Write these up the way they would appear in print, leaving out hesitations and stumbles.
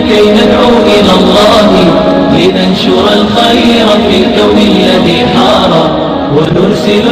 لكي ندعو إلى الله لننشر الخير في الكون الذي حار ونرسل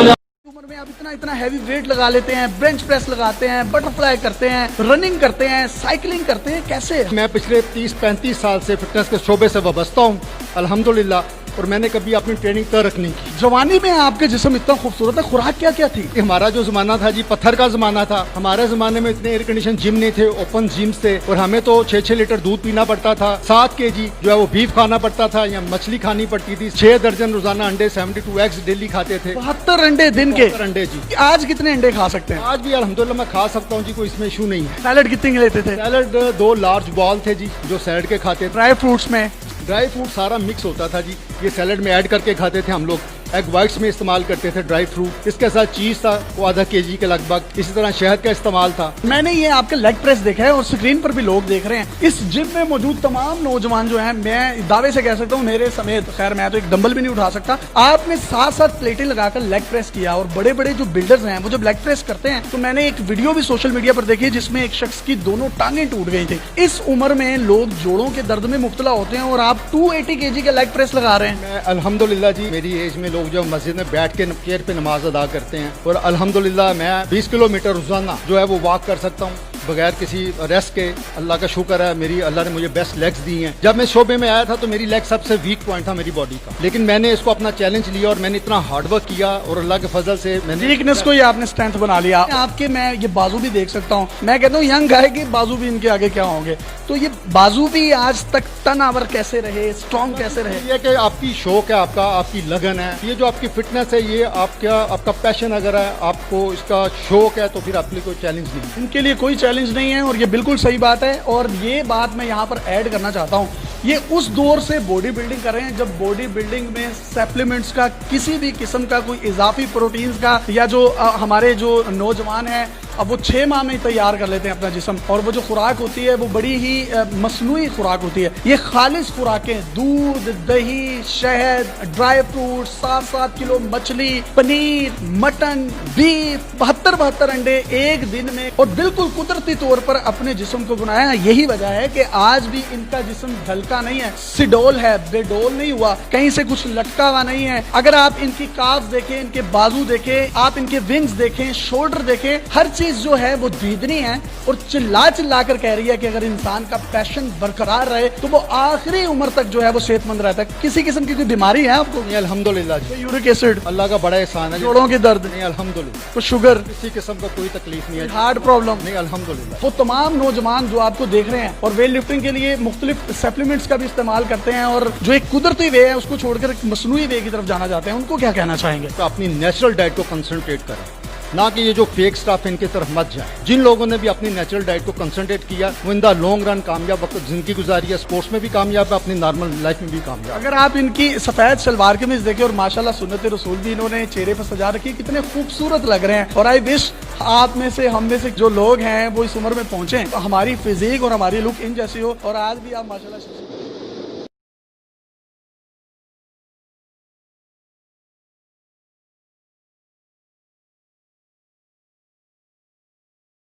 عمر میں آپ اتنا ہیوی ویٹ لگا لیتے ہیں، بینچ پریس لگاتے ہیں، بٹر فلائی کرتے ہیں، رننگ کرتے ہیں، سائیکلنگ کرتے ہیں، کیسے؟ میں پچھلے 30-35 سال سے فٹنس کے شعبے سے وابستہ ہوں الحمدللہ، اور میں نے کبھی اپنی ٹریننگ ترک نہیں کی۔ جوانی میں آپ کے جسم اتنا خوبصورت ہے، خوراک کیا کیا تھی؟ ہمارا جو زمانہ تھا جی پتھر کا زمانہ تھا، ہمارے زمانے میں اتنے ایئر کنڈیشن جم نہیں تھے، اوپن جمز تھے، اور ہمیں تو 6 لیٹر دودھ پینا پڑتا تھا، 7 kg جو ہے وہ بیف کھانا پڑتا تھا یا مچھلی کھانی پڑتی تھی، 6 درجن روزانہ انڈے 72 ایگز ڈیلی کھاتے تھے۔ 72 انڈے دن کے؟ 72 انڈے جی۔ آج کتنے انڈے کھا سکتے ہیں؟ آج بھی الحمدللہ میں کھا سکتا ہوں جی، کوئی اس میں ایشو نہیں ہے۔ سیلڈ کتنے لیتے تھے؟ سیلڈ 2 لارج بال تھے جی جو سیلڈ کے کھاتے تھے۔ ڈرائی فروٹس میں؟ ڈرائی فروٹ سارا مکس ہوتا تھا جی، یہ سیلڈ میں ایڈ کر کے کھاتے تھے ہم لوگ۔ ایگ وائٹس میں استعمال کرتے تھے ڈرائی فروٹ، اس کے ساتھ چیز تھا وہ ½ kg کے لگ بھگ، اسی طرح شہد کا استعمال تھا۔ میں نے یہ آپ کا لیگ پریس دیکھا ہے اور اسکرین پر بھی لوگ دیکھ رہے ہیں، اس جم میں موجود تمام نوجوان جو ہیں، میں دعوے سے کہہ سکتا ہوں میرے سمیت، خیر میں تو ایک ڈمبل بھی نہیں اٹھا سکتا، آپ نے 7 پلیٹیں لگا کر لیگ پریس کیا، اور بڑے بڑے جو بلڈرز ہیں وہ جب لیگ پریس کرتے ہیں تو میں نے ایک ویڈیو بھی سوشل میڈیا پر دیکھی جس میں ایک شخص کی دونوں ٹانگیں ٹوٹ گئی تھی۔ اس عمر میں لوگ جوڑوں کے درد میں مبتلا ہوتے ہیں اور آپ 280 kg کا لیگ پریس لگا رہے ہیں۔ میں الحمدللہ جی، میری ایج میں لوگ جو مسجد میں بیٹھ کے چیئر پہ نماز ادا کرتے ہیں، اور الحمدللہ میں 20 کلومیٹر روزانہ جو ہے وہ واک کر سکتا ہوں بغیر کسی ریسٹ کے۔ اللہ کا شکر ہے، میری اللہ نے مجھے بیسٹ لیگز دی ہیں۔ جب میں شعبے میں آیا تھا تو میری لیگ سب سے ویک پوائنٹ تھا میری باڈی کا، لیکن میں نے اس کو اپنا چیلنج لیا اور میں نے اتنا ہارڈ ورک کیا، اور اللہ کے فضل سے میں نے ویکنس کو یہ آپ نے اسٹرینتھ بنا لیا۔ آپ کے میں یہ بازو بھی دیکھ سکتا ہوں، میں کہتا ہوں ینگ گائے کے بازو بھی ان کے آگے کیا ہوں گے، تو یہ بازو بھی آج تک ٹرن آور کیسے رہے، اسٹرانگ کیسے رہے؟ یہ کہ آپ کی شوق ہے، آپ کی لگن ہے، یہ جو آپ کی فٹنس ہے، یہ آپ کا پیشن اگر ہے، آپ کو اس کا شوق ہے، تو پھر آپ کے لیے کوئی چیلنج نہیں۔ ان کے لیے کوئی چیلنج نہیں ہے، اور یہ بالکل صحیح بات ہے، اور یہ بات میں یہاں پر ایڈ کرنا چاہتا ہوں، یہ اس دور سے باڈی بلڈنگ کر رہے ہیں جب باڈی بلڈنگ میں سپلیمنٹس کا کسی بھی قسم کا کوئی اضافی پروٹینز کا، یا جو ہمارے جو نوجوان ہیں اب وہ 6 ماہ میں تیار کر لیتے ہیں اپنا جسم، اور وہ جو خوراک ہوتی ہے وہ بڑی ہی مصنوعی خوراک ہوتی ہے۔ یہ خالص خوراکیں، دودھ، دہی، شہد، ڈرائی فروٹ، 7 کلو مچھلی، پنیر، مٹن، بیف، 72 انڈے ایک دن میں، اور بالکل قدرتی طور پر اپنے جسم کو بنایا۔ یہی وجہ ہے کہ آج بھی ان کا جسم ڈھلکا نہیں ہے، سڈول ہے، بے ڈول نہیں ہوا، کہیں سے کچھ لٹکا ہوا نہیں ہے۔ اگر آپ ان کی کاف دیکھیں، ان کے بازو دیکھیں، آپ ان کے ونگز دیکھیں، شولڈر دیکھیں، ہر چیز جو ہے وہ دیدنی ہے، اور چلا کر کہہ رہی ہے کہ اگر انسان کا پیشن برقرار رہے تو وہ آخری عمر تک جو ہے وہ صحت مند رہتا ہے۔ کسی قسم کی کوئی بیماری ہے آپ کو؟ نہیں الحمدللہ جی، یورک ایسڈ، اللہ کا بڑا احسان ہے۔ جوڑوں کے درد نہیں الحمدللہ، کوئی شوگر، کسی قسم کا کوئی تکلیف نہیں ہے۔ Heart problem? نہیں الحمدللہ۔ وہ تمام نوجوان جو آپ کو دیکھ رہے ہیں اور ویٹ لفٹنگ کے لیے مختلف سپلیمنٹس کا بھی استعمال کرتے ہیں، اور جو ایک قدرتی وے ہے اس کو چھوڑ کر ایک مصنوعی وے کی طرف جانا چاہتے ہیں، ان کو کیا کہنا چاہیں گے؟ تو اپنی نیچرل ڈائٹ کو کنسنٹریٹ کریں، نہ کہ یہ جو فیک سٹاف ان کی طرف مت جائیں۔ جن لوگوں نے بھی اپنی نیچرل ڈائٹ کو کنسنٹریٹ کیا وہ ان دا لانگ رن کامیاب وقت زندگی گزاری ہے، اسپورٹس میں بھی کامیاب ہے، اپنی نارمل لائف میں بھی کامیاب۔ اگر آپ ان کی سفید شلوار قمیض دیکھیں، اور ماشاءاللہ سنت رسول بھی انہوں نے چہرے پر سجا رکھی، کتنے خوبصورت لگ رہے ہیں، اور آئی وش آپ میں سے، ہم میں سے جو لوگ ہیں وہ اس عمر میں پہنچیں، ہماری فزیک اور ہماری لک ان جیسی ہو، اور آج بھی آپ ماشاءاللہ